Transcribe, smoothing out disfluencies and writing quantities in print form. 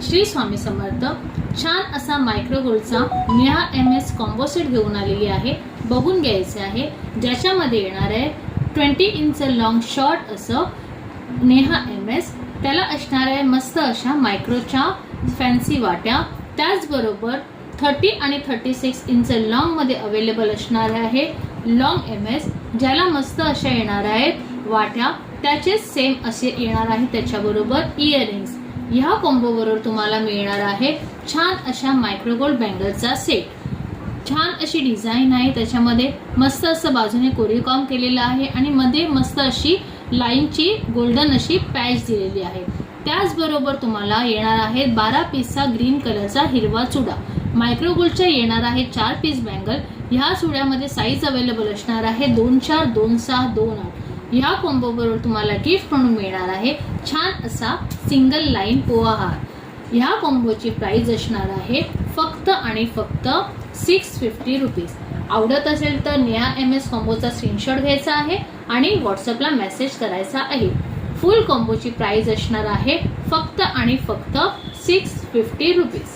श्री स्वामी समर्थ। छान असा मायक्रो गोल्डचा नेहा MS कॉम्बो सेट घेऊन आलेली आहे, बघून घ्यायचे आहे। ज्याच्यामध्ये येणार आहे 20 इंच लॉंग शॉर्ट असं नेहा MS, त्याला असणार आहे मस्त अशा मायक्रोच्या फॅन्सी वाट्या, त्याचबरोबर 30 आणि 36 इंच लॉंग मध्ये अवेलेबल असणार आहे लॉंग MS, ज्याला मस्त अशा येणार आहेत वाट्या, त्याचे सेम असे येणार आहे त्याच्याबरोबर इयरिंग्स। ह्या कॉम्बो बरोबर तुम्हाला मिळणार आहे छान अशा मायक्रो गोल्ड बँगलचा सेट। छान अशी डिझाइन आहे, त्याच्यामध्ये मस्त असं बाजूने कोरीव काम केलेलं आहे आणि मध्ये मस्त अशी लाईनची गोल्डन अशी पॅच दिलेली आहे। त्याचबरोबर तुम्हाला येणार आहे 12 पीसचा ग्रीन कलरचा हिरवा चुडा। मायक्रो गोल्डच्या येणार आहे 4 पीस बँगल। ह्या चुड्यामध्ये साईज अवेलेबल असणार आहे 24, 26, 28। ह्या कॉम्बो बरोबर तुम्हाला गिफ्ट म्हणून मिळणार आहे छान असा सिंगल लाईन पोहा हार। ह्या कॉम्बोची प्राइस असणार आहे फक्त आणि फक्त 650 रुपीज। आवडत असेल तर नेहा MS कॉम्बोचा स्क्रीनशॉट घ्यायचा आहे आणि व्हॉट्सअपला मेसेज करायचा आहे। फुल कॉम्बोची प्राइस असणार आहे फक्त आणि फक्त 650 रुपीज।